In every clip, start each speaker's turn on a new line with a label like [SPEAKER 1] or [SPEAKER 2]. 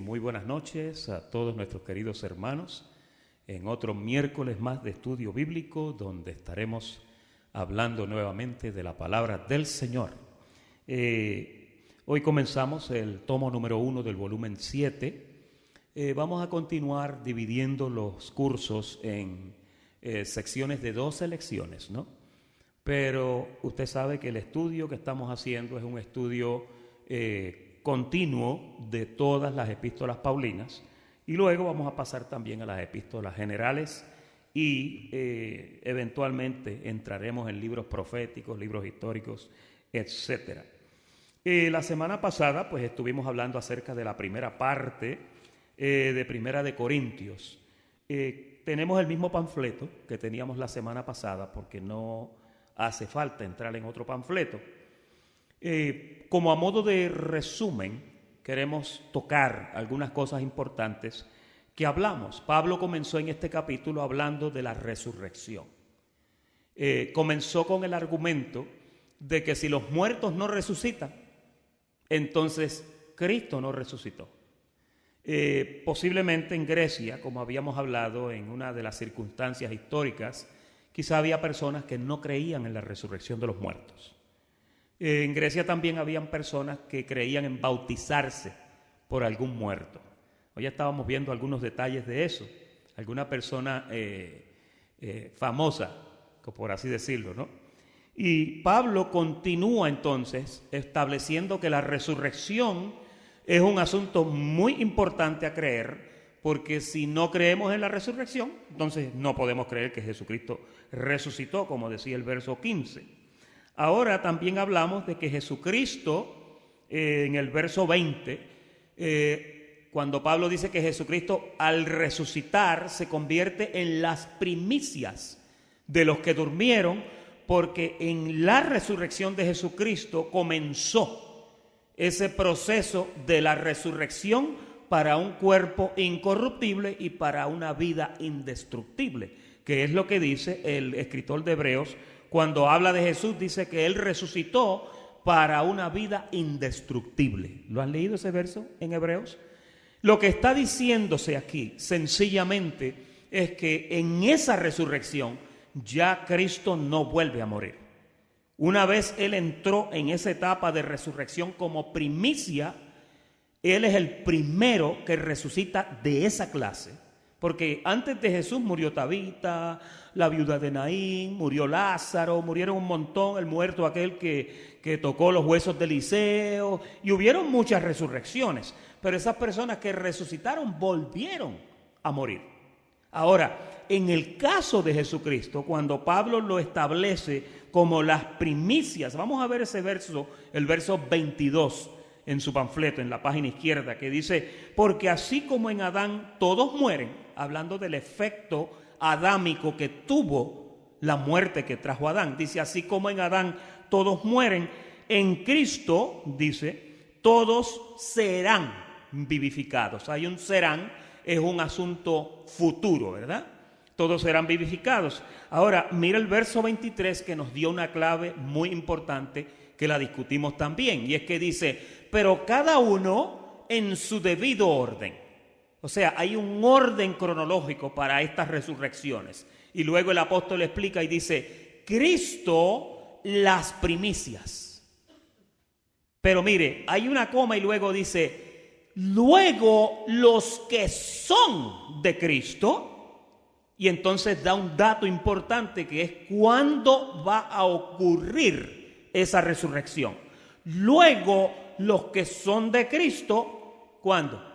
[SPEAKER 1] muy buenas noches a todos nuestros queridos hermanos en otro miércoles más de estudio bíblico donde estaremos hablando nuevamente de la palabra del Señor. Hoy comenzamos el tomo número 1 del volumen 7. Vamos a continuar dividiendo los cursos en secciones de 12 lecciones, ¿no? Pero usted sabe que el estudio que estamos haciendo es un estudio continuo de todas las epístolas paulinas y luego vamos a pasar también a las epístolas generales y eventualmente entraremos en libros proféticos, libros históricos, etcétera. La semana pasada pues estuvimos hablando acerca de la primera parte de Primera de Corintios. Tenemos el mismo panfleto que teníamos la semana pasada porque no hace falta entrar en otro panfleto. Como a modo de resumen, queremos tocar algunas cosas importantes que hablamos. Pablo comenzó en este capítulo hablando de la resurrección. Comenzó con el argumento de que si los muertos no resucitan, entonces Cristo no resucitó. Posiblemente en Grecia, como habíamos hablado en una de las circunstancias históricas, quizá había personas que no creían en la resurrección de los muertos. En Grecia también habían personas que creían en bautizarse por algún muerto. Hoy ya estábamos viendo algunos detalles de eso. Alguna persona famosa, por así decirlo, ¿no? Y Pablo continúa entonces estableciendo que la resurrección es un asunto muy importante a creer, porque si no creemos en la resurrección, entonces no podemos creer que Jesucristo resucitó, como decía el verso 15. Ahora también hablamos de que Jesucristo, en el verso 20, cuando Pablo dice que Jesucristo al resucitar se convierte en las primicias de los que durmieron, porque en la resurrección de Jesucristo comenzó ese proceso de la resurrección para un cuerpo incorruptible y para una vida indestructible, que es lo que dice el escritor de Hebreos. Cuando habla de Jesús, dice que Él resucitó para una vida indestructible. ¿Lo han leído ese verso en Hebreos? Lo que está diciéndose aquí, sencillamente, es que en esa resurrección ya Cristo no vuelve a morir. Una vez Él entró en esa etapa de resurrección como primicia, Él es el primero que resucita de esa clase. Porque antes de Jesús murió Tabita, la viuda de Naín, murió Lázaro, murieron un montón, el muerto aquel que tocó los huesos de Eliseo, y hubieron muchas resurrecciones, pero esas personas que resucitaron volvieron a morir. Ahora, en el caso de Jesucristo, cuando Pablo lo establece como las primicias, vamos a ver ese verso, el verso 22 en su panfleto, en la página izquierda, que dice, porque así como en Adán todos mueren, hablando del efecto adámico que tuvo la muerte que trajo Adán. Dice, así como en Adán todos mueren, en Cristo, dice, todos serán vivificados. Hay un serán, es un asunto futuro, ¿verdad? Todos serán vivificados. Ahora, mira el verso 23 que nos dio una clave muy importante que la discutimos también. Y es que dice, pero cada uno en su debido orden. O sea, hay un orden cronológico para estas resurrecciones. Y luego el apóstol explica y dice, Cristo las primicias. Pero mire, hay una coma y luego dice, luego los que son de Cristo. Y entonces da un dato importante que es cuándo va a ocurrir esa resurrección. Luego los que son de Cristo, ¿cuándo?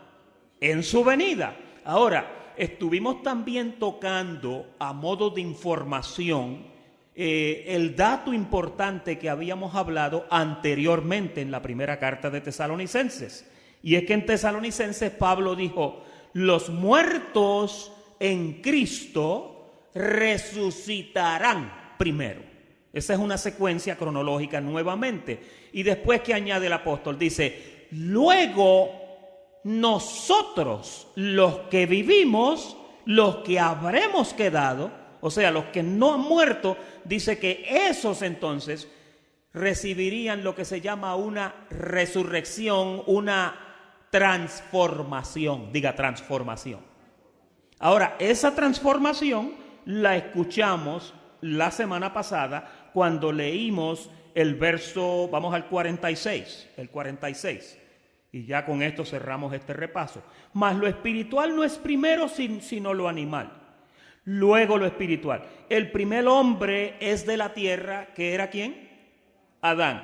[SPEAKER 1] En su venida. Ahora, estuvimos también tocando a modo de información el dato importante que habíamos hablado anteriormente en la primera carta de Tesalonicenses. Y es que en Tesalonicenses Pablo dijo, los muertos en Cristo resucitarán primero. Esa es una secuencia cronológica nuevamente. Y después que añade el apóstol, dice, luego nosotros, los que vivimos, los que habremos quedado, o sea, los que no han muerto, dice que esos entonces recibirían lo que se llama una resurrección, una transformación. Diga transformación. Ahora, esa transformación la escuchamos la semana pasada cuando leímos el verso, vamos al 46, el 46. Y ya con esto cerramos este repaso. Mas lo espiritual no es primero sino lo animal. Luego lo espiritual. El primer hombre es de la tierra, ¿que era quién? Adán.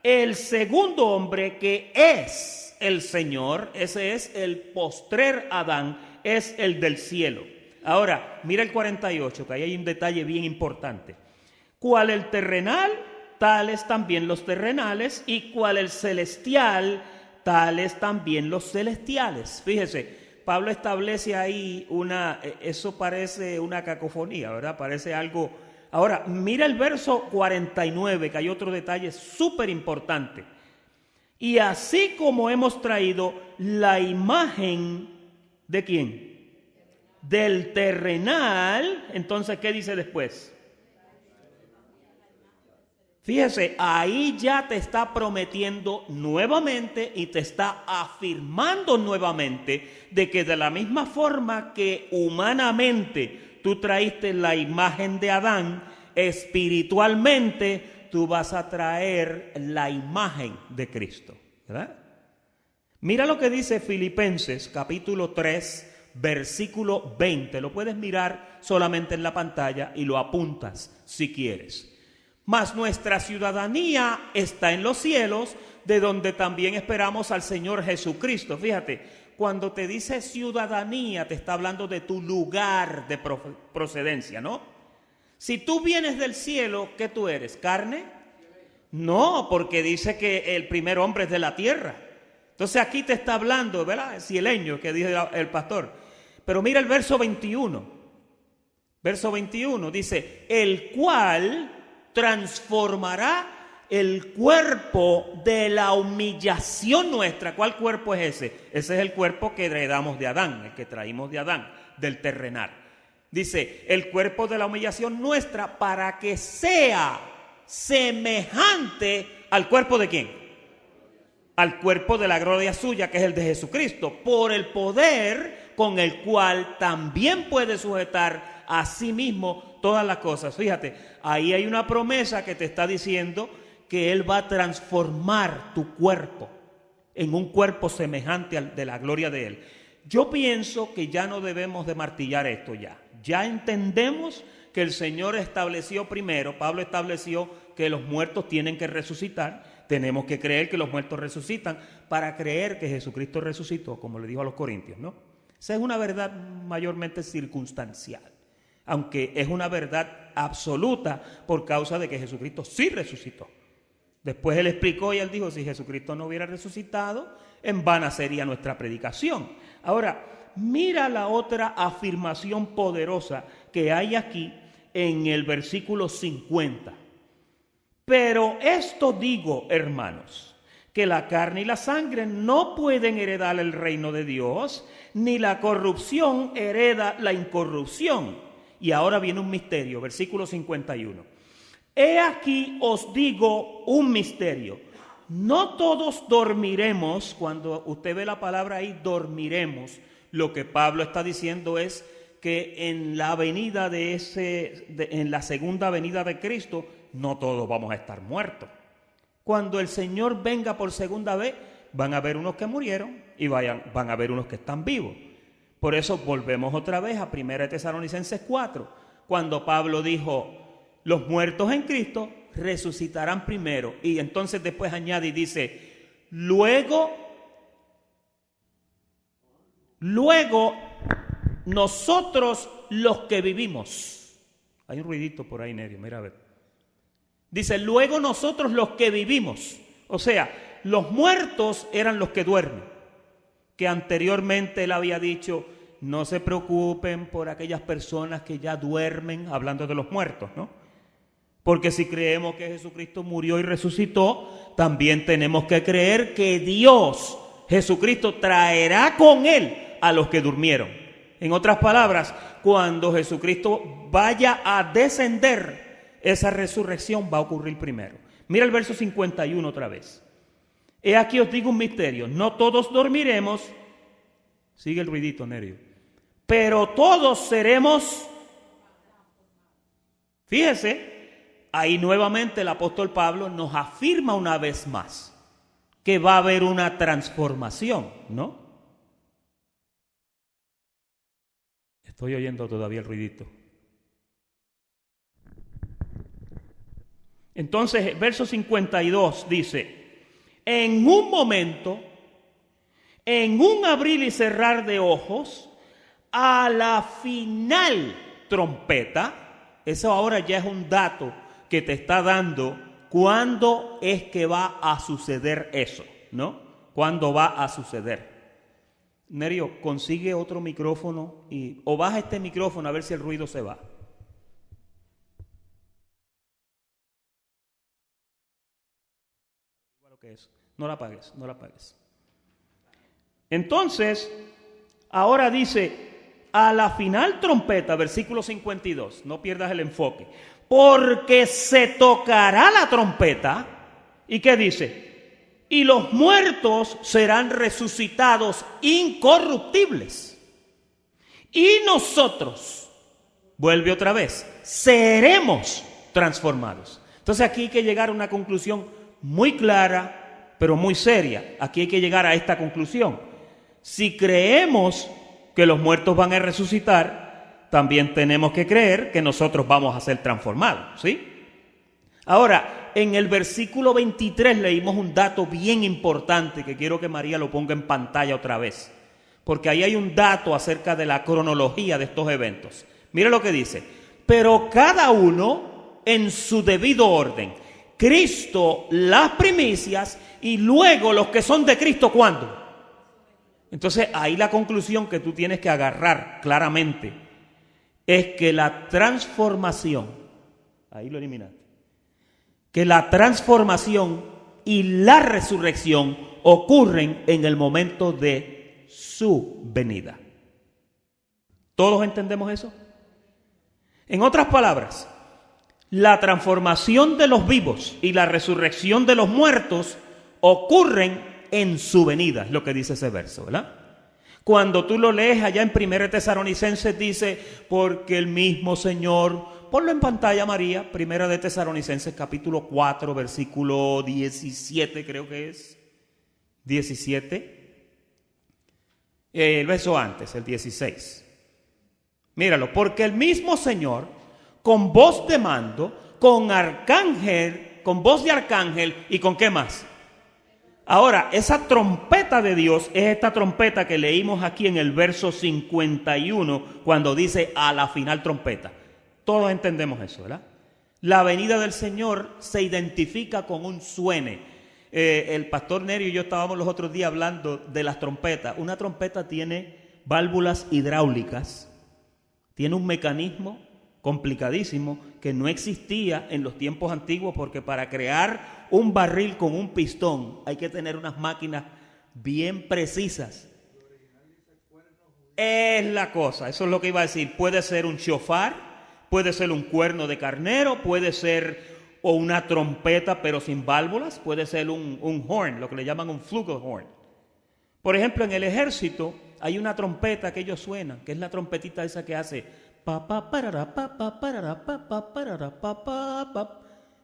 [SPEAKER 1] El segundo hombre, que es el Señor, ese es el postrer Adán, es el del cielo. Ahora, mira el 48, que ahí hay un detalle bien importante. Cual el terrenal, tales también los terrenales, y cual el celestial, tales también los celestiales. Fíjese, Pablo establece ahí eso parece una cacofonía, ¿verdad? Parece algo. Ahora, mira el verso 49, que hay otro detalle súper importante. Y así como hemos traído la imagen ¿de quién? Del terrenal. Entonces, ¿qué dice después? Fíjese, ahí ya te está prometiendo nuevamente y te está afirmando nuevamente de que de la misma forma que humanamente tú traíste la imagen de Adán, espiritualmente tú vas a traer la imagen de Cristo, ¿verdad? Mira lo que dice Filipenses capítulo 3, versículo 20. Lo puedes mirar solamente en la pantalla y lo apuntas si quieres. Mas nuestra ciudadanía está en los cielos, de donde también esperamos al Señor Jesucristo. Fíjate, cuando te dice ciudadanía, te está hablando de tu lugar de procedencia, ¿no? Si tú vienes del cielo, ¿qué tú eres? ¿Carne? No, porque dice que el primer hombre es de la tierra. Entonces aquí te está hablando, ¿verdad? Cieleño, que dice el pastor. Pero mira el verso 21. Verso 21 dice, el cual transformará el cuerpo de la humillación nuestra. ¿Cuál cuerpo es ese? Ese es el cuerpo que heredamos de Adán, el que traímos de Adán, del terrenal. Dice, el cuerpo de la humillación nuestra para que sea semejante al cuerpo de ¿quién? Al cuerpo de la gloria suya, que es el de Jesucristo, por el poder con el cual también puede sujetar a sí mismo todas las cosas. Fíjate, ahí hay una promesa que te está diciendo que Él va a transformar tu cuerpo en un cuerpo semejante al de la gloria de Él. Yo pienso que ya no debemos de martillar esto ya. Ya entendemos que el Señor estableció primero, Pablo estableció que los muertos tienen que resucitar. Tenemos que creer que los muertos resucitan para creer que Jesucristo resucitó, como le dijo a los corintios, ¿no? Esa es una verdad mayormente circunstancial, aunque es una verdad absoluta por causa de que Jesucristo sí resucitó. Después Él explicó y Él dijo, si Jesucristo no hubiera resucitado, en vana sería nuestra predicación. Ahora, mira la otra afirmación poderosa que hay aquí en el versículo 50. Pero esto digo, hermanos, que la carne y la sangre no pueden heredar el reino de Dios, ni la corrupción hereda la incorrupción. Y ahora viene un misterio, versículo 51. He aquí os digo un misterio. No todos dormiremos. Cuando usted ve la palabra ahí, dormiremos. Lo que Pablo está diciendo es que en la venida en la segunda venida de Cristo, no todos vamos a estar muertos. Cuando el Señor venga por segunda vez, van a haber unos que murieron y van a haber unos que están vivos. Por eso volvemos otra vez a 1 Tesalonicenses 4, cuando Pablo dijo, los muertos en Cristo resucitarán primero. Y entonces después añade y dice, luego nosotros los que vivimos. Hay un ruidito por ahí, Nerio, mira a ver. Dice, luego nosotros los que vivimos. O sea, los muertos eran los que duermen. Que anteriormente él había dicho, no se preocupen por aquellas personas que ya duermen, hablando de los muertos, ¿no? Porque si creemos que Jesucristo murió y resucitó, también tenemos que creer que Dios, Jesucristo, traerá con Él a los que durmieron. En otras palabras, cuando Jesucristo vaya a descender, esa resurrección va a ocurrir primero. Mira el verso 51 otra vez. He aquí os digo un misterio, no todos dormiremos, sigue el ruidito, Nerio, pero todos seremos, fíjese, ahí nuevamente el apóstol Pablo nos afirma una vez más que va a haber una transformación, ¿no? Estoy oyendo todavía el ruidito. Entonces, verso 52 dice, en un momento, en un abrir y cerrar de ojos, a la final trompeta, eso ahora ya es un dato que te está dando cuándo es que va a suceder eso, ¿no? ¿Cuándo va a suceder? Nerio, consigue otro micrófono o baja este micrófono a ver si el ruido se va. No la apagues, no la apagues. Entonces, ahora dice, a la final trompeta, versículo 52, no pierdas el enfoque, porque se tocará la trompeta, ¿y qué dice? Y los muertos serán resucitados incorruptibles. Y nosotros, vuelve otra vez, seremos transformados. Entonces aquí hay que llegar a una conclusión muy clara, pero muy seria. Aquí hay que llegar a esta conclusión. Si creemos que los muertos van a resucitar, también tenemos que creer que nosotros vamos a ser transformados, ¿sí? Ahora, en el versículo 23 leímos un dato bien importante que quiero que María lo ponga en pantalla otra vez, porque ahí hay un dato acerca de la cronología de estos eventos. Mira lo que dice, pero cada uno en su debido orden. Cristo las primicias y luego los que son de Cristo, ¿cuándo? Entonces ahí la conclusión que tú tienes que agarrar claramente es que la transformación, ahí lo eliminaste, que la transformación y la resurrección ocurren en el momento de su venida. ¿Todos entendemos eso? En otras palabras, la transformación de los vivos y la resurrección de los muertos ocurren en su venida, es lo que dice ese verso, ¿verdad? Cuando tú lo lees allá en 1 Tesalonicenses dice, porque el mismo Señor, ponlo en pantalla María, 1 Tesalonicenses capítulo 4, versículo 17 creo que es, 17, el verso antes, el 16. Míralo, porque el mismo Señor, con voz de mando, con arcángel, con voz de arcángel y con ¿qué más? Ahora, esa trompeta de Dios es esta trompeta que leímos aquí en el verso 51 cuando dice a la final trompeta. Todos entendemos eso, ¿verdad? La venida del Señor se identifica con un suene. El pastor Nerio y yo estábamos los otros días hablando de las trompetas. Una trompeta tiene válvulas hidráulicas, tiene un mecanismo complicadísimo que no existía en los tiempos antiguos, porque para crear un barril con un pistón hay que tener unas máquinas bien precisas. Es la cosa, eso es lo que iba a decir. Puede ser un shofar, puede ser un cuerno de carnero, puede ser o una trompeta pero sin válvulas, puede ser un horn, lo que le llaman un flugelhorn. Por ejemplo, en el ejército hay una trompeta que ellos suenan, que es la trompetita esa que hace pa pa parara pa pa parara pa pa parara pa pa pa.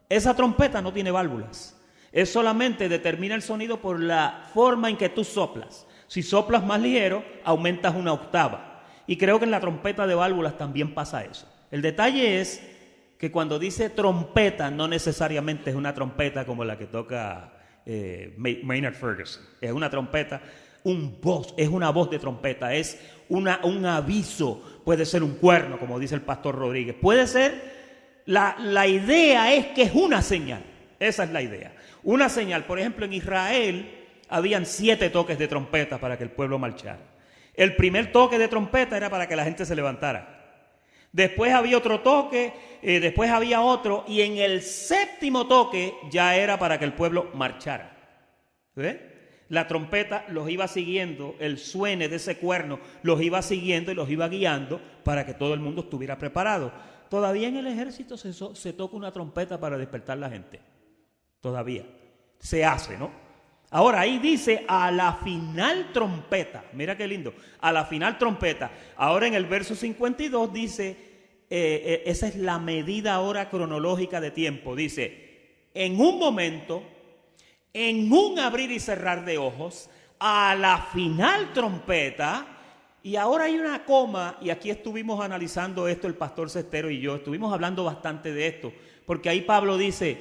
[SPEAKER 1] Esa trompeta no tiene válvulas. Es solamente determina el sonido por la forma en que tú soplas. Si soplas más ligero, aumentas una octava. Y creo que en la trompeta de válvulas también pasa eso. El detalle es que cuando dice trompeta, no necesariamente es una trompeta como la que toca Maynard Ferguson. Es una trompeta, es una voz de trompeta, es un aviso. Puede ser un cuerno, como dice el pastor Rodríguez. Puede ser, la idea es que es una señal. Esa es la idea. Una señal. Por ejemplo, en Israel habían 7 toques de trompeta para que el pueblo marchara. El primer toque de trompeta era para que la gente se levantara. Después había otro toque, después había otro, y en el 7º toque ya era para que el pueblo marchara. ¿Ves? La trompeta los iba siguiendo, el suene de ese cuerno los iba siguiendo y los iba guiando para que todo el mundo estuviera preparado. Todavía en el ejército se toca una trompeta para despertar a la gente. Todavía se hace, ¿no? Ahora ahí dice a la final trompeta. Mira qué lindo. A la final trompeta. Ahora en el verso 52 dice, esa es la medida ahora cronológica de tiempo. Dice, en un momento, en un abrir y cerrar de ojos, a la final trompeta. Y ahora hay una coma, y aquí estuvimos analizando esto el pastor Cestero y yo, estuvimos hablando bastante de esto, porque ahí Pablo dice,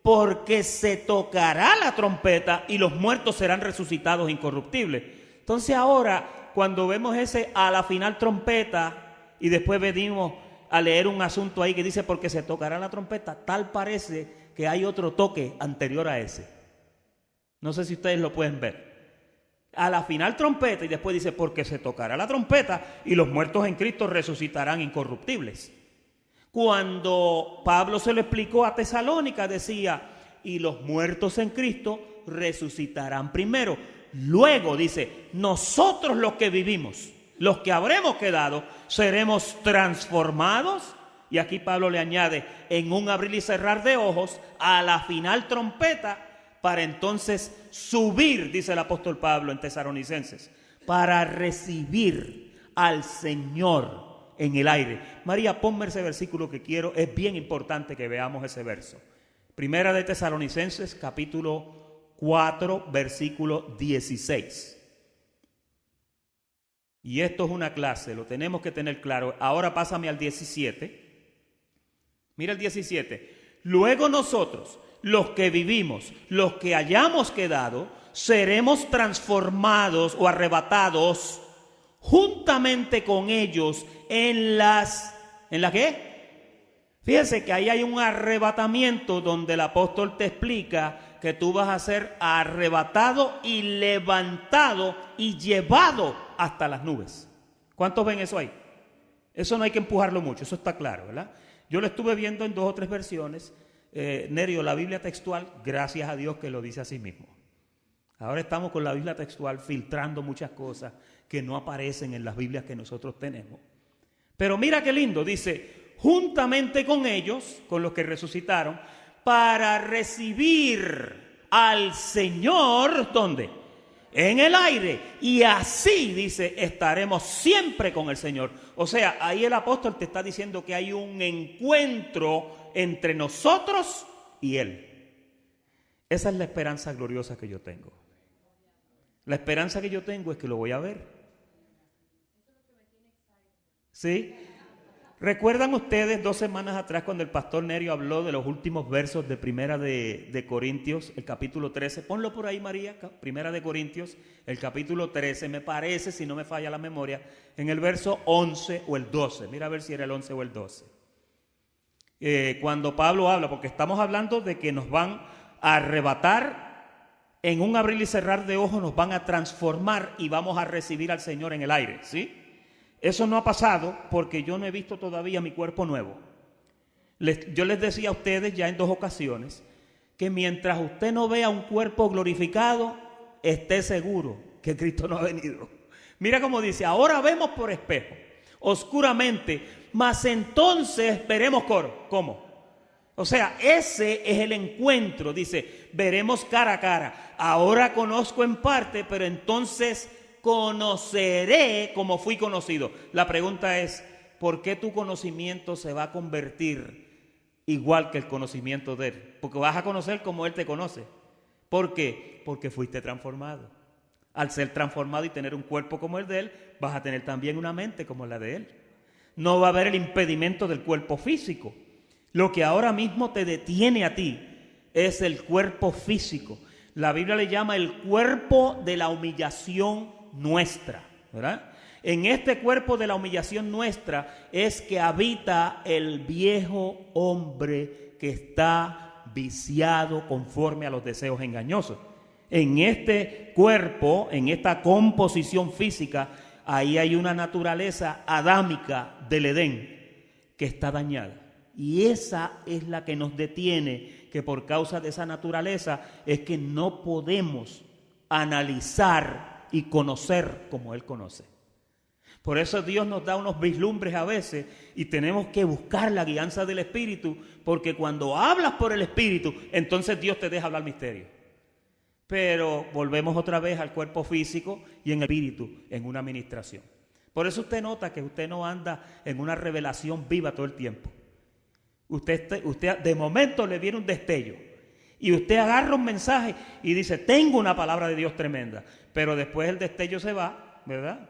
[SPEAKER 1] porque se tocará la trompeta y los muertos serán resucitados incorruptibles. Entonces ahora, cuando vemos ese a la final trompeta, y después venimos a leer un asunto ahí que dice, porque se tocará la trompeta, tal parece que hay otro toque anterior a ese. No sé si ustedes lo pueden ver. A la final trompeta, y después dice, porque se tocará la trompeta y los muertos en Cristo resucitarán incorruptibles. Cuando Pablo se lo explicó a Tesalónica, decía, y los muertos en Cristo resucitarán primero. Luego dice, nosotros los que vivimos, los que habremos quedado, seremos transformados. Y aquí Pablo le añade, en un abrir y cerrar de ojos, a la final trompeta, para entonces subir, dice el apóstol Pablo en Tesalonicenses, para recibir al Señor en el aire. María, ponme ese versículo que quiero, es bien importante que veamos ese verso. Primera de Tesalonicenses, capítulo 4, versículo 16. Y esto es una clase, lo tenemos que tener claro. Ahora pásame al 17. Mira el 17. Luego nosotros, los que vivimos, los que hayamos quedado, seremos transformados o arrebatados juntamente con ellos ¿en la qué? Fíjense que ahí hay un arrebatamiento donde el apóstol te explica que tú vas a ser arrebatado y levantado y llevado hasta las nubes. ¿Cuántos ven eso ahí? Eso no hay que empujarlo mucho, eso está claro, ¿verdad? Yo lo estuve viendo en 2 o 3 versiones. Nerio, la Biblia textual, gracias a Dios que lo dice a sí mismo. Ahora estamos con la Biblia textual filtrando muchas cosas que no aparecen en las Biblias que nosotros tenemos. Pero mira qué lindo, dice, juntamente con ellos, con los que resucitaron, para recibir al Señor, ¿dónde? En el aire. Y así, dice, estaremos siempre con el Señor. O sea, ahí el apóstol te está diciendo que hay un encuentro entre nosotros y Él. Esa es la esperanza gloriosa que yo tengo. La esperanza que yo tengo es que lo voy a ver. ¿Sí? ¿Recuerdan ustedes 2 semanas atrás cuando el pastor Nerio habló de los últimos versos de Primera de Corintios, el capítulo 13? Ponlo por ahí, María, Primera de Corintios, el capítulo 13, me parece, si no me falla la memoria, en el verso 11 o el 12. Mira a ver si era el 11 o el 12. Cuando Pablo habla, porque estamos hablando de que nos van a arrebatar en un abrir y cerrar de ojos, nos van a transformar y vamos a recibir al Señor en el aire, ¿sí? Eso no ha pasado porque yo no he visto todavía mi cuerpo nuevo. Yo les decía a ustedes ya en 2 ocasiones que mientras usted no vea un cuerpo glorificado, esté seguro que Cristo no ha venido. Mira cómo dice, ahora vemos por espejo, oscuramente, mas entonces veremos ¿cómo? O sea, ese es el encuentro, dice, veremos cara a cara. Ahora conozco en parte, pero entonces conoceré como fui conocido. La pregunta es, ¿por qué tu conocimiento se va a convertir igual que el conocimiento de Él? Porque vas a conocer como Él te conoce. ¿Por qué? Porque fuiste transformado. Al ser transformado y tener un cuerpo como el de Él, vas a tener también una mente como la de Él. No va a haber el impedimento del cuerpo físico. Lo que ahora mismo te detiene a ti es el cuerpo físico. La Biblia le llama el cuerpo de la humillación nuestra, ¿verdad? En este cuerpo de la humillación nuestra es que habita el viejo hombre que está viciado conforme a los deseos engañosos. En este cuerpo, en esta composición física, ahí hay una naturaleza adámica del Edén que está dañada. Y esa es la que nos detiene, que por causa de esa naturaleza es que no podemos analizar y conocer como Él conoce. Por eso Dios nos da unos vislumbres a veces y tenemos que buscar la guianza del Espíritu, porque cuando hablas por el Espíritu, entonces Dios te deja hablar misterio. Pero volvemos otra vez al cuerpo físico y en el espíritu en una administración. Por eso usted nota que usted no anda en una revelación viva todo el tiempo. Usted de momento le viene un destello y usted agarra un mensaje y dice, tengo una palabra de Dios tremenda, pero después el destello se va, ¿verdad?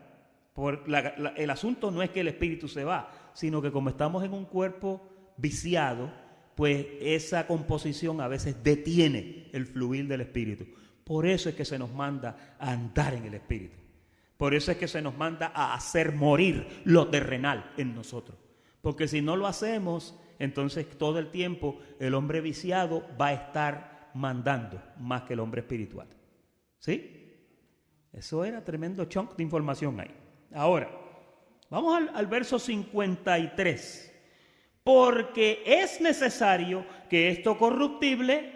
[SPEAKER 1] El asunto no es que el espíritu se va, sino que como estamos en un cuerpo viciado, pues esa composición a veces detiene el fluir del espíritu. Por eso es que se nos manda a andar en el espíritu. Por eso es que se nos manda a hacer morir lo terrenal en nosotros. Porque si no lo hacemos, entonces todo el tiempo el hombre viciado va a estar mandando más que el hombre espiritual. ¿Sí? Eso era tremendo chunk de información ahí. Ahora, vamos al verso 53. Porque es necesario que esto corruptible,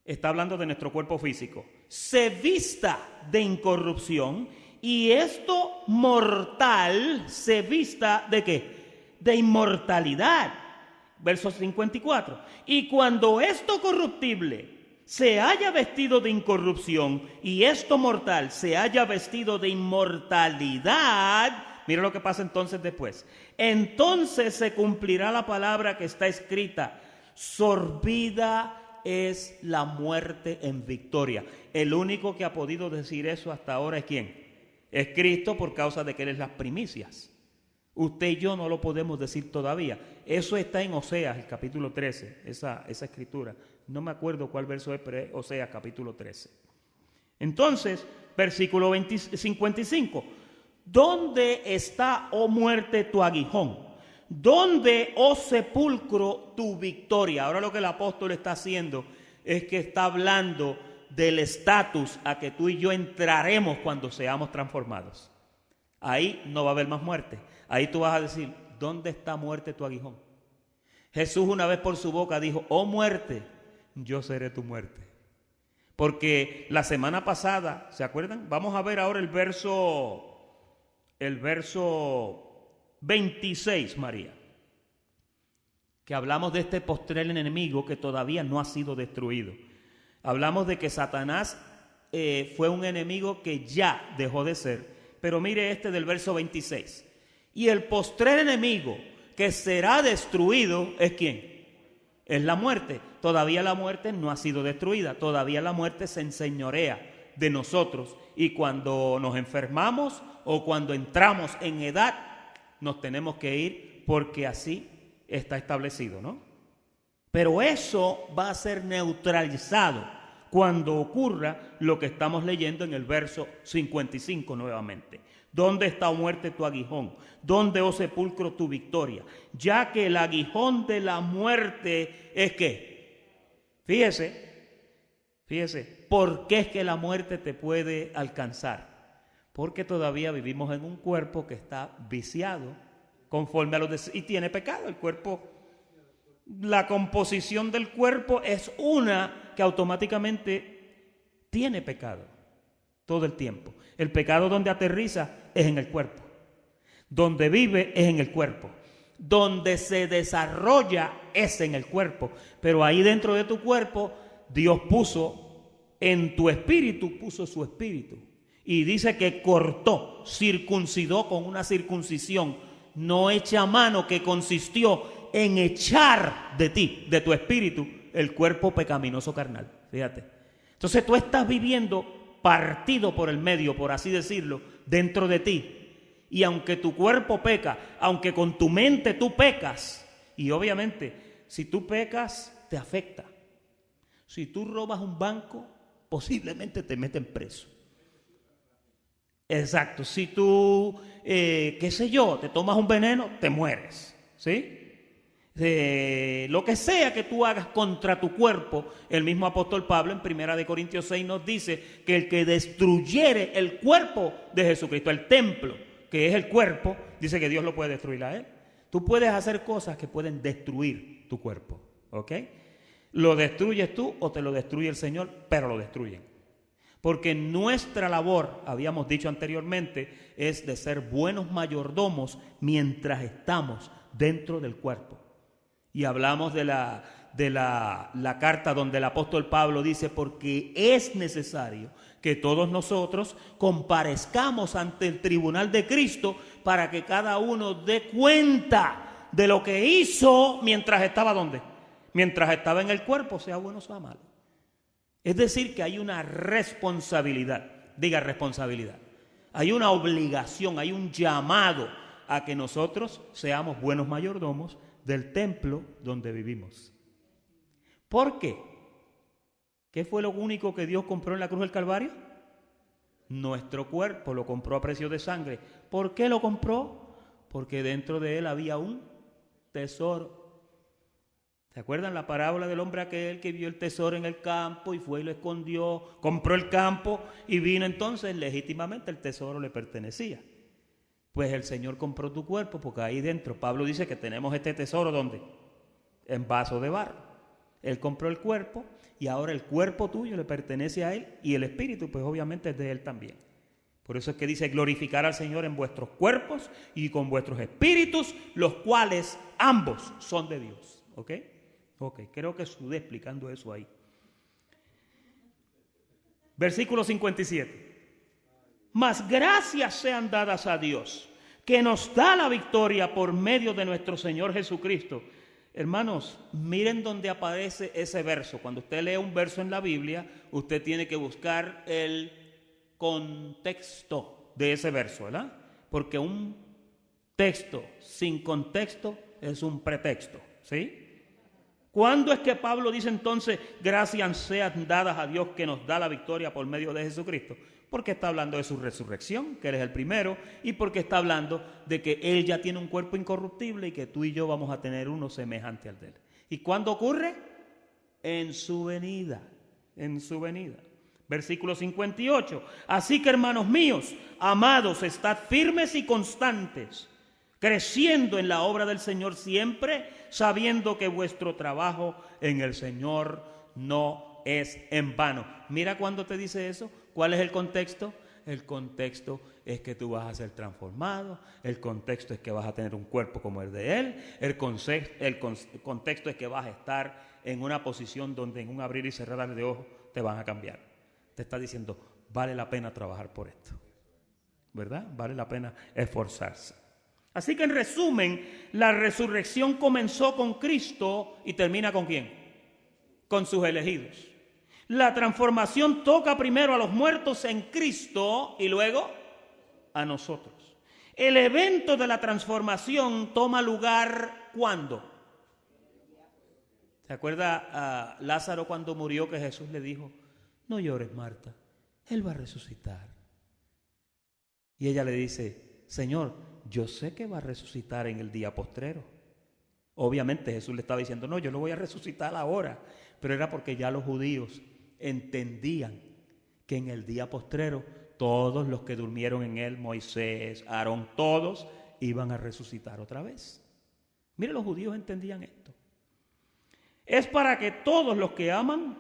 [SPEAKER 1] está hablando de nuestro cuerpo físico, se vista de incorrupción y esto mortal se vista ¿de qué? De inmortalidad. Verso 54. Y cuando esto corruptible se haya vestido de incorrupción y esto mortal se haya vestido de inmortalidad, mira lo que pasa entonces después. Entonces se cumplirá la palabra que está escrita: sorbida es la muerte en victoria. El único que ha podido decir eso hasta ahora es ¿quién? Es Cristo, por causa de que Él es las primicias. Usted y yo no lo podemos decir todavía. Eso está en Oseas, el capítulo 13, esa escritura. No me acuerdo cuál verso es, pero es Oseas, capítulo 13. Entonces, versículo 55. ¿Dónde está, oh muerte, tu aguijón? ¿Dónde, oh sepulcro, tu victoria? Ahora lo que el apóstol está haciendo es que está hablando del estatus a que tú y yo entraremos cuando seamos transformados. Ahí no va a haber más muerte. Ahí tú vas a decir, ¿dónde está muerte tu aguijón? Jesús una vez por su boca dijo, oh muerte, yo seré tu muerte. Porque la semana pasada, ¿se acuerdan? Vamos a ver ahora el verso 26, María. Que hablamos de este postrer enemigo que todavía no ha sido destruido. Hablamos de que Satanás fue un enemigo que ya dejó de ser. Pero mire este del verso 26. Y el postrer enemigo que será destruido es ¿quién? Es la muerte. Todavía la muerte no ha sido destruida. Todavía la muerte se enseñorea de nosotros. Y cuando nos enfermamos o cuando entramos en edad, nos tenemos que ir porque así está establecido, ¿no? Pero eso va a ser neutralizado cuando ocurra lo que estamos leyendo en el verso 55 nuevamente. ¿Dónde está, oh muerte, tu aguijón? ¿Dónde, oh sepulcro, tu victoria? Ya que el aguijón de la muerte es ¿qué? Fíjese, ¿por qué es que la muerte te puede alcanzar? Porque todavía vivimos en un cuerpo que está viciado conforme a los deseos y tiene pecado. El cuerpo, la composición del cuerpo es una que automáticamente tiene pecado todo el tiempo. El pecado donde aterriza es en el cuerpo. Donde vive es en el cuerpo. Donde se desarrolla es en el cuerpo. Pero ahí dentro de tu cuerpo, Dios puso en tu espíritu, puso su espíritu. Y dice que cortó, circuncidó con una circuncisión no hecha a mano, que consistió en echar de ti, de tu espíritu, el cuerpo pecaminoso carnal. Fíjate. Entonces tú estás viviendo partido por el medio, por así decirlo, dentro de ti. Y aunque tu cuerpo peca, aunque con tu mente tú pecas, y obviamente si tú pecas te afecta. Si tú robas un banco, posiblemente te meten preso. Exacto, si tú, qué sé yo, te tomas un veneno, te mueres, ¿sí? Lo que sea que tú hagas contra tu cuerpo, el mismo apóstol Pablo en 1 Corintios 6 nos dice que el que destruyere el cuerpo de Jesucristo, el templo, que es el cuerpo, dice que Dios lo puede destruir a él. Tú puedes hacer cosas que pueden destruir tu cuerpo, ¿ok? Lo destruyes tú o te lo destruye el Señor, pero lo destruyen. Porque nuestra labor, habíamos dicho anteriormente, es de ser buenos mayordomos mientras estamos dentro del cuerpo. Y hablamos de la carta donde el apóstol Pablo dice, porque es necesario que todos nosotros comparezcamos ante el tribunal de Cristo para que cada uno dé cuenta de lo que hizo mientras estaba ¿dónde? Mientras estaba en el cuerpo, sea bueno o sea malo. Es decir, que hay una responsabilidad, diga responsabilidad, hay una obligación, hay un llamado a que nosotros seamos buenos mayordomos del templo donde vivimos. ¿Por qué? ¿Qué fue lo único que Dios compró en la cruz del Calvario? Nuestro cuerpo, lo compró a precio de sangre. ¿Por qué lo compró? Porque dentro de él había un tesoro. ¿Se acuerdan la parábola del hombre aquel que vio el tesoro en el campo y fue y lo escondió, compró el campo y vino entonces legítimamente el tesoro le pertenecía? Pues el Señor compró tu cuerpo porque ahí dentro, Pablo dice que tenemos este tesoro ¿dónde? En vaso de barro. Él compró el cuerpo y ahora el cuerpo tuyo le pertenece a Él y el espíritu pues obviamente es de Él también. Por eso es que dice glorificar al Señor en vuestros cuerpos y con vuestros espíritus, los cuales ambos son de Dios. ¿Ok? Ok, creo que sudé explicando eso ahí. Versículo 57. Mas gracias sean dadas a Dios, que nos da la victoria por medio de nuestro Señor Jesucristo. Hermanos, miren dónde aparece ese verso. Cuando usted lee un verso en la Biblia, usted tiene que buscar el contexto de ese verso, ¿verdad? Porque un texto sin contexto es un pretexto, ¿sí? ¿Cuándo es que Pablo dice entonces, gracias sean dadas a Dios que nos da la victoria por medio de Jesucristo? Porque está hablando de su resurrección, que Él es el primero, y porque está hablando de que Él ya tiene un cuerpo incorruptible y que tú y yo vamos a tener uno semejante al de Él. ¿Y cuándo ocurre? En su venida, en su venida. Versículo 58. Así que, hermanos míos, amados, estad firmes y constantes, creciendo en la obra del Señor siempre, sabiendo que vuestro trabajo en el Señor no es en vano. Mira cuando te dice eso. ¿Cuál es el contexto? El contexto es que tú vas a ser transformado, el contexto es que vas a tener un cuerpo como el de Él, el contexto es que vas a estar en una posición donde en un abrir y cerrar de ojos te van a cambiar. Te está diciendo, vale la pena trabajar por esto, ¿verdad? Vale la pena esforzarse. Así que en resumen, la resurrección comenzó con Cristo y termina ¿con quién? Con sus elegidos. La transformación toca primero a los muertos en Cristo y luego a nosotros. El evento de la transformación toma lugar ¿cuándo? ¿Se acuerda a Lázaro cuando murió que Jesús le dijo, no llores, Marta, Él va a resucitar? Y ella le dice, Señor, yo sé que va a resucitar en el día postrero. Obviamente Jesús le estaba diciendo, no, yo lo voy a resucitar ahora. Pero era porque ya los judíos entendían que en el día postrero todos los que durmieron en él, Moisés, Aarón, todos iban a resucitar otra vez. Mire, los judíos entendían esto. Es para que todos los que aman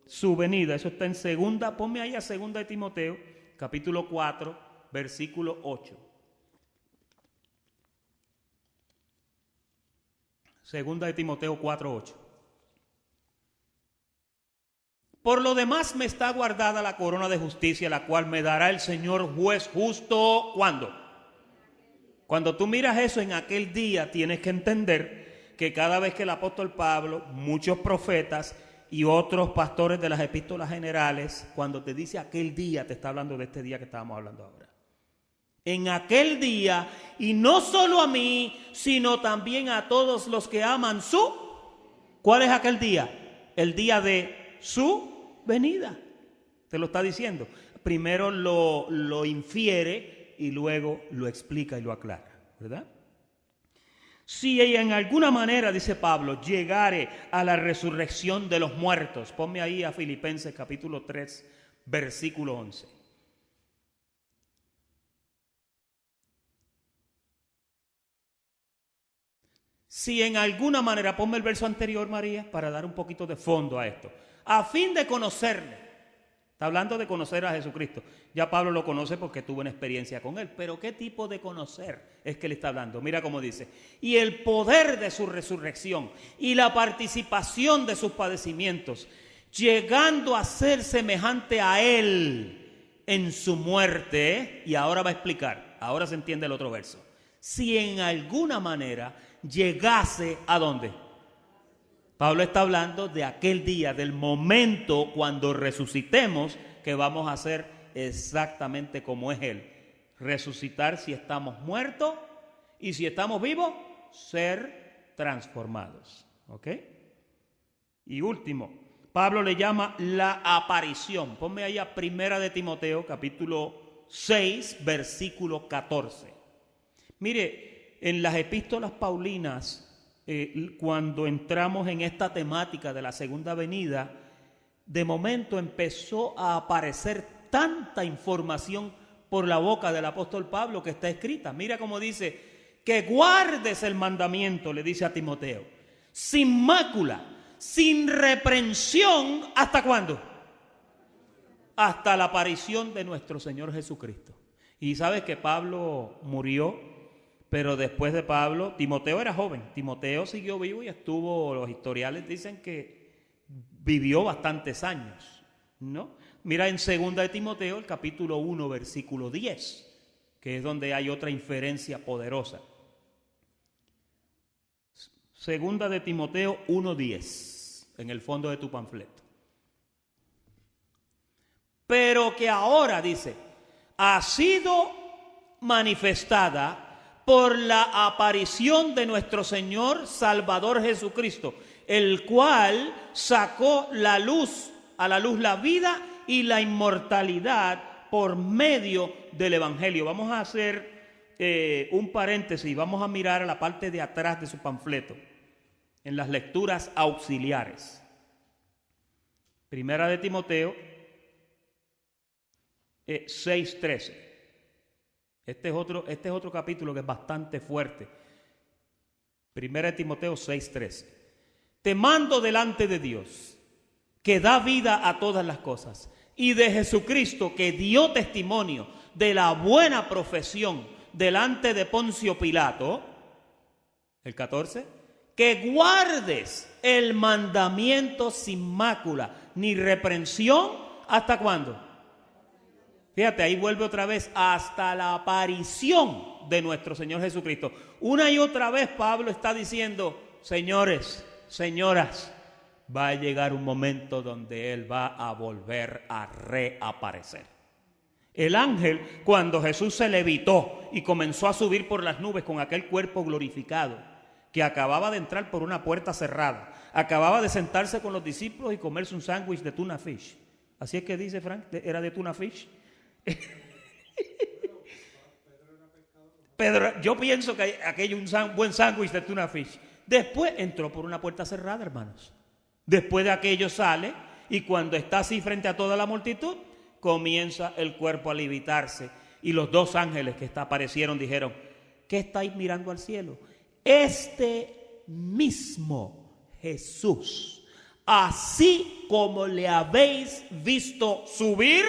[SPEAKER 1] su venida, eso está en segunda, ponme ahí a segunda de Timoteo, capítulo 4, versículo 8. Segunda de Timoteo 4, 8. Por lo demás me está guardada la corona de justicia, la cual me dará el Señor juez justo. ¿Cuándo? Cuando tú miras eso en aquel día, tienes que entender que cada vez que el apóstol Pablo, muchos profetas y otros pastores de las epístolas generales, cuando te dice aquel día, te está hablando de este día que estábamos hablando ahora. En aquel día, y no solo a mí, sino también a todos los que aman su... ¿Cuál es aquel día? El día de su venida. Te lo está diciendo. Primero lo infiere y luego lo explica y lo aclara, ¿verdad? Si en alguna manera, dice Pablo, llegare a la resurrección de los muertos, ponme ahí a Filipenses capítulo 3, versículo 11. Si en alguna manera, ponme el verso anterior, María, para dar un poquito de fondo a esto. A fin de conocerle Está hablando de conocer a Jesucristo. Ya Pablo lo conoce porque tuvo una experiencia con él. Pero ¿qué tipo de conocer es que le está hablando? Mira cómo dice. Y el poder de su resurrección y la participación de sus padecimientos, llegando a ser semejante a él en su muerte. Y ahora va a explicar. Ahora se entiende el otro verso. Si en alguna manera llegase ¿a dónde? Pablo está hablando de aquel día, del momento cuando resucitemos, que vamos a ser exactamente como es Él. Resucitar si estamos muertos y si estamos vivos, ser transformados. ¿Ok? Y último, Pablo le llama la aparición. Ponme ahí a 1 de Timoteo, capítulo 6, versículo 14. Mire, en las epístolas paulinas, cuando entramos en esta temática de la segunda venida, de momento empezó a aparecer tanta información por la boca del apóstol Pablo que está escrita. Mira cómo dice, que guardes el mandamiento, le dice a Timoteo, sin mácula, sin reprensión, ¿hasta cuándo? Hasta la aparición de nuestro Señor Jesucristo. Y sabes que Pablo murió. Pero después de Pablo, Timoteo era joven. Timoteo siguió vivo y estuvo, los historiales dicen que vivió bastantes años, ¿no? Mira en 2 de Timoteo, el capítulo 1, versículo 10, que es donde hay otra inferencia poderosa. 2 de Timoteo 1:10, en el fondo de tu panfleto. Pero que ahora, dice, ha sido manifestada por la aparición de nuestro Señor Salvador Jesucristo, el cual sacó a la luz la vida y la inmortalidad por medio del Evangelio. Vamos a hacer un paréntesis, vamos a mirar a la parte de atrás de su panfleto, en las lecturas auxiliares. 1 de Timoteo 6:13. Este es otro capítulo que es bastante fuerte. 1 de Timoteo 6:13. Te mando delante de Dios, que da vida a todas las cosas, y de Jesucristo, que dio testimonio de la buena profesión delante de Poncio Pilato. El 14. Que guardes el mandamiento sin mácula, ni reprensión, ¿hasta cuándo? Fíjate, ahí vuelve otra vez, hasta la aparición de nuestro Señor Jesucristo. Una y otra vez Pablo está diciendo, señores, señoras, va a llegar un momento donde Él va a volver a reaparecer. El ángel, cuando Jesús se levitó y comenzó a subir por las nubes con aquel cuerpo glorificado, que acababa de entrar por una puerta cerrada, acababa de sentarse con los discípulos y comerse un sándwich de tuna fish. Así es que dice Frank, ¿era de tuna fish? Pedro, yo pienso que aquello un buen sándwich de tuna fish. Después entró por una puerta cerrada, hermanos. Después de aquello sale y cuando está así frente a toda la multitud, comienza el cuerpo a levitarse. Y los dos ángeles que aparecieron dijeron, ¿qué estáis mirando al cielo? Este mismo Jesús, así como le habéis visto subir,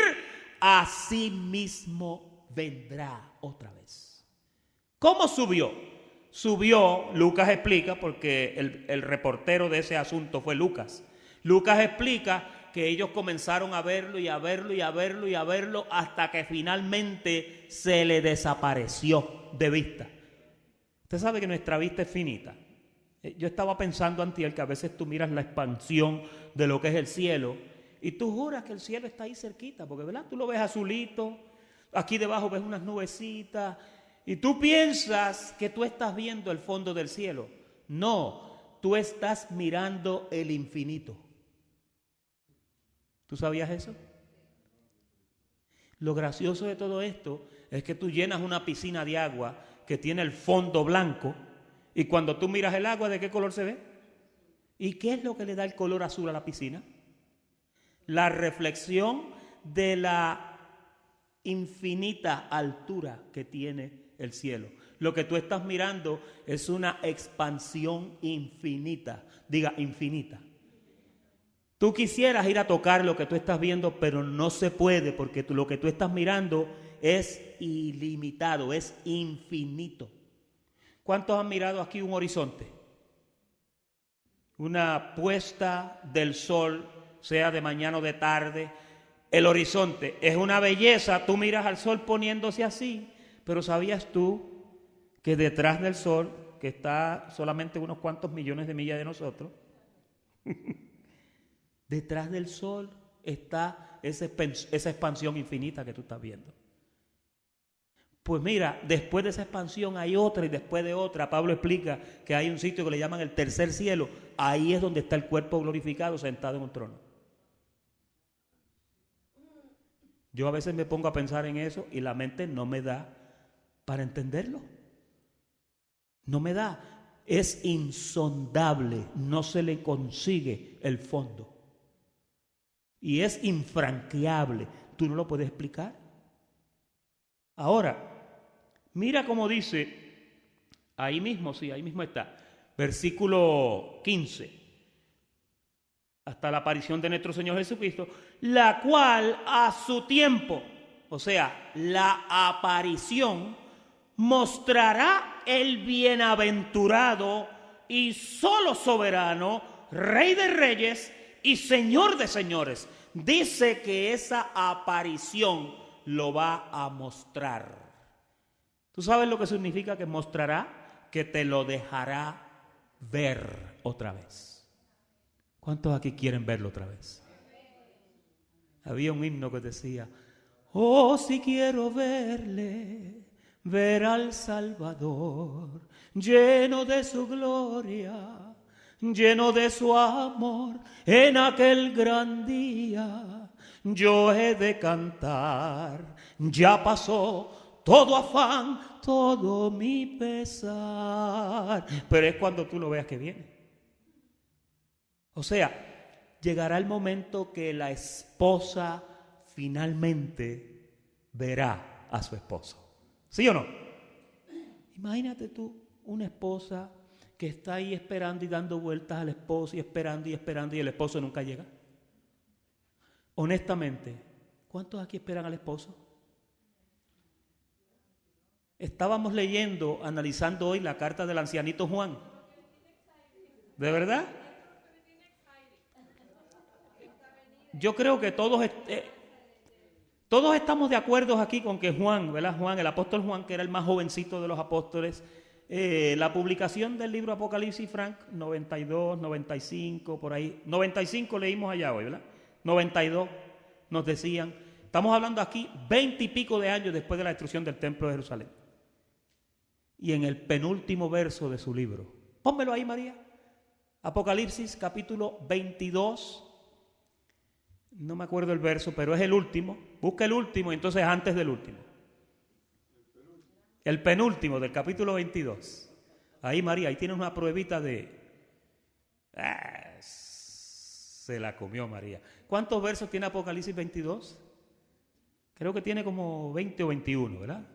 [SPEAKER 1] así mismo vendrá otra vez. ¿Cómo subió? Subió, Lucas explica, porque el reportero de ese asunto fue Lucas. Lucas explica que ellos comenzaron a verlo y a verlo y a verlo y a verlo hasta que finalmente se le desapareció de vista. Usted sabe que nuestra vista es finita. Yo estaba pensando antier que a veces tú miras la expansión de lo que es el cielo y tú juras que el cielo está ahí cerquita, porque ¿verdad? Tú lo ves azulito, aquí debajo ves unas nubecitas y tú piensas que tú estás viendo el fondo del cielo. No, tú estás mirando el infinito. ¿Tú sabías eso? Lo gracioso de todo esto es que tú llenas una piscina de agua que tiene el fondo blanco y cuando tú miras el agua, ¿de qué color se ve? ¿Y qué es lo que le da el color azul a la piscina? La reflexión de la infinita altura que tiene el cielo. Lo que tú estás mirando es una expansión infinita. Diga, infinita. Tú quisieras ir a tocar lo que tú estás viendo, pero no se puede porque lo que tú estás mirando es ilimitado, es infinito. ¿Cuántos han mirado aquí un horizonte? Una puesta del sol, sea de mañana o de tarde. El horizonte es una belleza, tú miras al sol poniéndose así, pero ¿sabías tú que detrás del sol, que está solamente unos cuantos millones de millas de nosotros, detrás del sol está esa expansión infinita que tú estás viendo? Pues mira, después de esa expansión hay otra y después de otra. Pablo explica que hay un sitio que le llaman el tercer cielo. Ahí es donde está el cuerpo glorificado sentado en un trono. Yo a veces me pongo a pensar en eso y la mente no me da para entenderlo. No me da. Es insondable, no se le consigue el fondo. Y es infranqueable, tú no lo puedes explicar. Ahora, mira cómo dice, ahí mismo está, versículo 15, hasta la aparición de nuestro Señor Jesucristo, la cual a su tiempo, o sea, la aparición, mostrará el bienaventurado y solo soberano, Rey de reyes y Señor de señores. Dice que esa aparición lo va a mostrar. ¿Tú sabes lo que significa que mostrará? Que te lo dejará ver otra vez. ¿Cuántos aquí quieren verlo otra vez? Había un himno que decía: oh, si quiero verle, ver al Salvador, lleno de su gloria, lleno de su amor, en aquel gran día yo he de cantar. Ya pasó todo afán, todo mi pesar. Pero es cuando tú lo veas que viene. O sea, llegará el momento que la esposa finalmente verá a su esposo. ¿Sí o no? Imagínate tú una esposa que está ahí esperando y dando vueltas al esposo y esperando y el esposo nunca llega. Honestamente, ¿cuántos aquí esperan al esposo? Estábamos leyendo, analizando hoy la carta del ancianito Juan. ¿De verdad? Yo creo que todos estamos de acuerdo aquí con que Juan, ¿verdad? Juan, el apóstol Juan, que era el más jovencito de los apóstoles, la publicación del libro Apocalipsis, Frank, 92, 95, por ahí. 95 leímos allá hoy, ¿verdad? 92 nos decían. Estamos hablando aquí 20 y pico de años después de la destrucción del templo de Jerusalén. Y en el penúltimo verso de su libro. Pónmelo ahí, María. Apocalipsis, capítulo 22. No me acuerdo el verso, pero es el último. Busca el último y entonces antes del último. El penúltimo del capítulo 22. Ahí, María, ahí tienes una pruebita de... se la comió María. ¿Cuántos versos tiene Apocalipsis 22? Creo que tiene como 20 o 21, ¿verdad?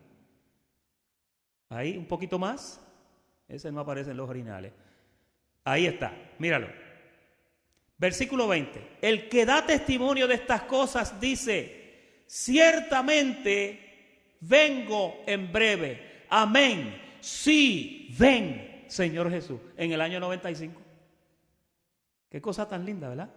[SPEAKER 1] Ahí, un poquito más. Ese no aparece en los originales. Ahí está, míralo. Versículo 20. El que da testimonio de estas cosas dice: ciertamente vengo en breve. Amén. Sí, ven, Señor Jesús. En el año 95. Qué cosa tan linda, ¿verdad?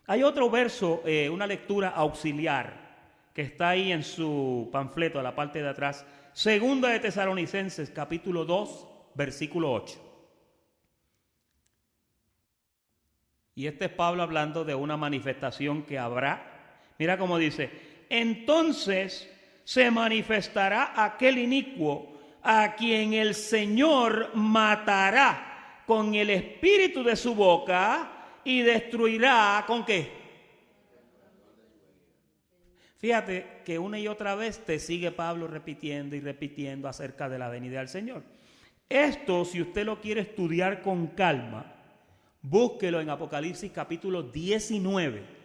[SPEAKER 1] Hay otro verso, una lectura auxiliar, que está ahí en su panfleto, a la parte de atrás. Segunda de Tesalonicenses, capítulo 2, versículo 8. Y este es Pablo hablando de una manifestación que habrá. Mira cómo dice: entonces se manifestará aquel inicuo a quien el Señor matará con el espíritu de su boca y destruirá ¿con qué? Fíjate que una y otra vez te sigue Pablo repitiendo y repitiendo acerca de la venida del Señor. Esto, si usted lo quiere estudiar con calma, búsquelo en Apocalipsis capítulo 19.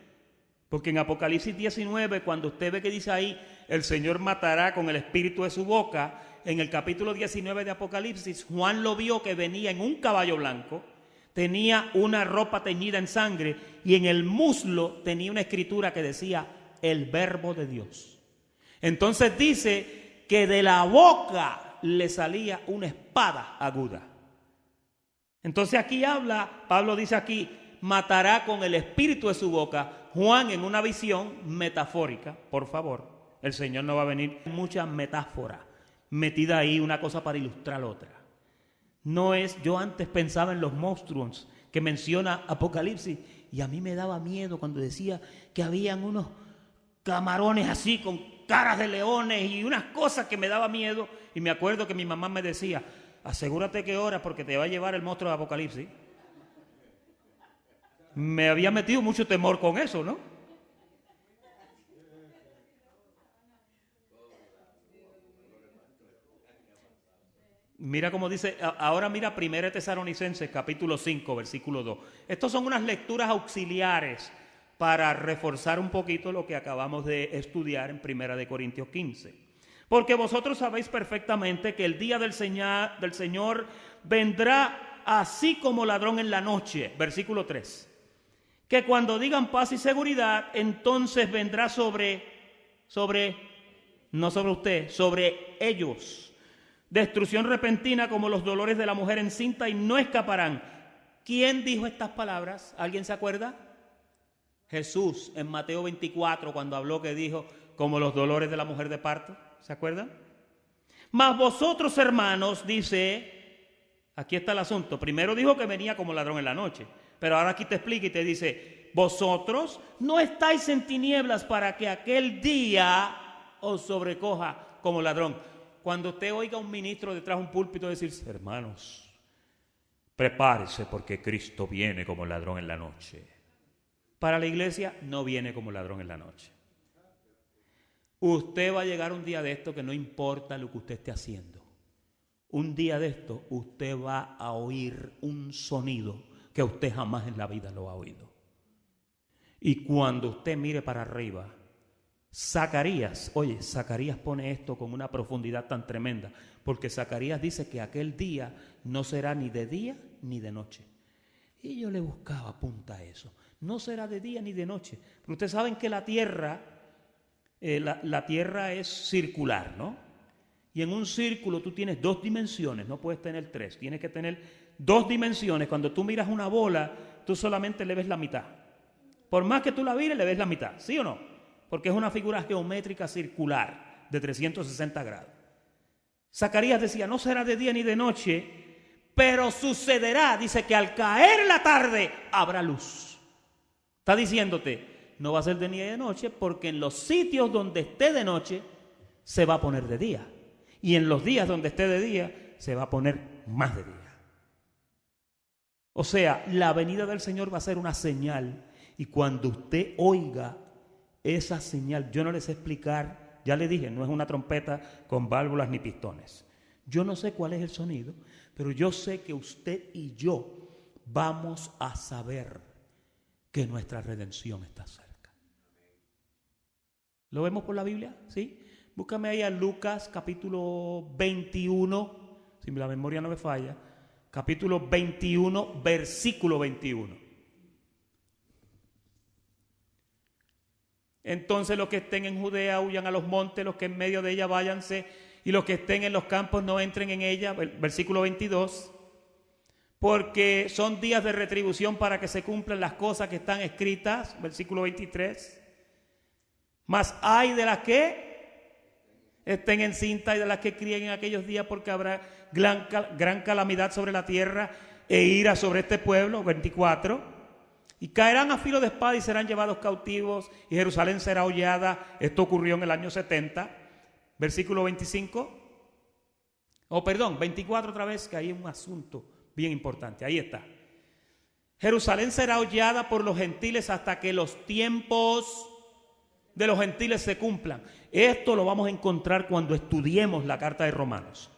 [SPEAKER 1] Porque en Apocalipsis 19, cuando usted ve que dice ahí, el Señor matará con el espíritu de su boca, en el capítulo 19 de Apocalipsis, Juan lo vio que venía en un caballo blanco, tenía una ropa teñida en sangre y en el muslo tenía una escritura que decía el verbo de Dios. Entonces dice que de la boca le salía una espada aguda. Entonces aquí habla, Pablo dice aquí, matará con el espíritu de su boca. Juan en una visión metafórica, por favor, el Señor no va a venir mucha metáfora metida ahí, una cosa para ilustrar otra. No es, yo antes pensaba en los monstruos que menciona Apocalipsis y a mí me daba miedo cuando decía que habían unos camarones así con caras de leones y unas cosas que me daba miedo. Y me acuerdo que mi mamá me decía, asegúrate que oras porque te va a llevar el monstruo de Apocalipsis. Me había metido mucho temor con eso, ¿no? Mira cómo dice, ahora mira 1 Tesalonicenses capítulo 5, versículo 2. Estos son unas lecturas auxiliares para reforzar un poquito lo que acabamos de estudiar en 1 Corintios 15. Porque vosotros sabéis perfectamente que el día del Señor vendrá así como ladrón en la noche. Versículo 3. Que cuando digan paz y seguridad, entonces vendrá no sobre usted, sobre ellos. Destrucción repentina como los dolores de la mujer encinta y no escaparán. ¿Quién dijo estas palabras? ¿Alguien se acuerda? Jesús en Mateo 24 cuando habló que dijo como los dolores de la mujer de parto. ¿Se acuerdan? Mas vosotros hermanos, dice, aquí está el asunto. Primero dijo que venía como ladrón en la noche, pero ahora aquí te explica y te dice, vosotros no estáis en tinieblas para que aquel día os sobrecoja como ladrón. Cuando usted oiga a un ministro detrás de un púlpito decir, hermanos, prepárese porque Cristo viene como ladrón en la noche. Para la iglesia no viene como ladrón en la noche. Usted va a llegar un día de esto que no importa lo que usted esté haciendo. Un día de esto usted va a oír un sonido que usted jamás en la vida lo ha oído. Y cuando usted mire para arriba, Zacarías pone esto con una profundidad tan tremenda, porque Zacarías dice que aquel día no será ni de día ni de noche. Y yo le buscaba punta a eso. No será de día ni de noche. Pero ustedes saben que la tierra es circular, ¿no? Y en un círculo tú tienes 2 dimensiones, no puedes tener 3, tienes que tener 2 dimensiones. Cuando tú miras una bola, tú solamente le ves la mitad. Por más que tú la mires, le ves la mitad, ¿sí o no? Porque es una figura geométrica circular de 360 grados. Zacarías decía, no será de día ni de noche, pero sucederá, dice que al caer la tarde habrá luz. Está diciéndote, no va a ser de día ni de noche, porque en los sitios donde esté de noche se va a poner de día. Y en los días donde esté de día se va a poner más de día. O sea, la venida del Señor va a ser una señal. Y cuando usted oiga esa señal, yo no les sé explicar, ya le dije, no es una trompeta con válvulas ni pistones. Yo no sé cuál es el sonido, pero yo sé que usted y yo vamos a saber que nuestra redención está cerca. ¿Lo vemos por la Biblia? ¿Sí? Búscame ahí a Lucas capítulo 21, si la memoria no me falla, capítulo 21, versículo 21. Entonces los que estén en Judea huyan a los montes, los que en medio de ella váyanse, y los que estén en los campos no entren en ella. Versículo 22. Porque son días de retribución para que se cumplan las cosas que están escritas. Versículo 23. Mas hay de las que estén encintas y de las que críen en aquellos días, porque habrá gran calamidad sobre la tierra e ira sobre este pueblo. 24. Y caerán a filo de espada y serán llevados cautivos y Jerusalén será hollada. Esto ocurrió en el año 70. Versículo 25. 24 otra vez, que hay un asunto bien importante. Ahí está. Jerusalén será hollada por los gentiles hasta que los tiempos de los gentiles se cumplan. Esto lo vamos a encontrar cuando estudiemos la carta de Romanos.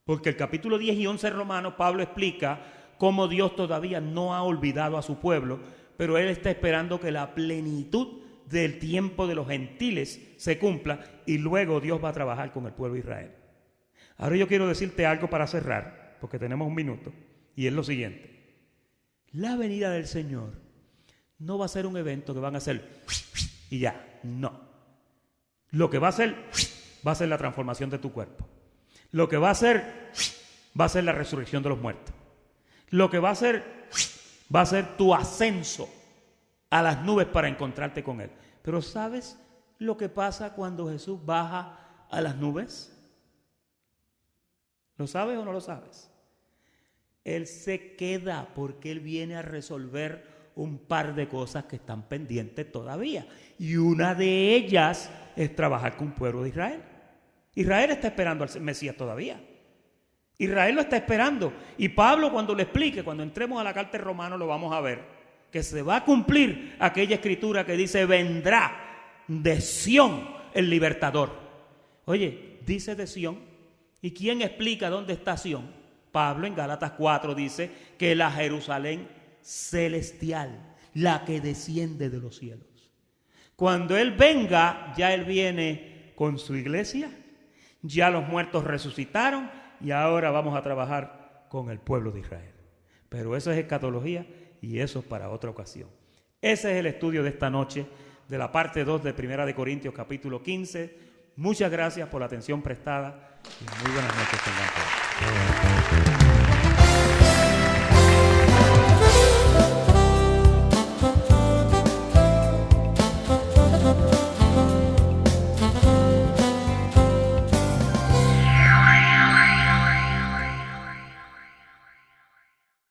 [SPEAKER 1] Porque el capítulo 10 y 11 de Romanos, Pablo explica cómo Dios todavía no ha olvidado a su pueblo, pero Él está esperando que la plenitud del tiempo de los gentiles se cumpla y luego Dios va a trabajar con el pueblo de Israel. Ahora yo quiero decirte algo para cerrar, porque tenemos un minuto, y es lo siguiente. la venida del Señor no va a ser un evento que van a hacer y ya, no. Lo que va a ser la transformación de tu cuerpo. Lo que va a ser la resurrección de los muertos. Lo que va a ser tu ascenso a las nubes para encontrarte con Él. Pero ¿sabes lo que pasa cuando Jesús baja a las nubes? ¿Lo sabes o no lo sabes? Él se queda porque Él viene a resolver un par de cosas que están pendientes todavía. Y una de ellas es trabajar con un pueblo de Israel. Israel está esperando al Mesías todavía. Israel lo está esperando. Y Pablo, cuando le explique, cuando entremos a la carta de Romanos, lo vamos a ver, que se va a cumplir aquella escritura que dice: vendrá de Sión el libertador. Oye, dice de Sión. ¿Y quién explica dónde está Sión? Pablo en Gálatas 4 dice que la Jerusalén celestial, la que desciende de los cielos. Cuando Él venga, ya Él viene con su iglesia, ya los muertos resucitaron y ahora vamos a trabajar con el pueblo de Israel. Pero eso es escatología y eso es para otra ocasión. Ese es el estudio de esta noche de la parte 2 de 1 Corintios capítulo 15. Muchas gracias por la atención prestada y muy buenas noches tengan todos.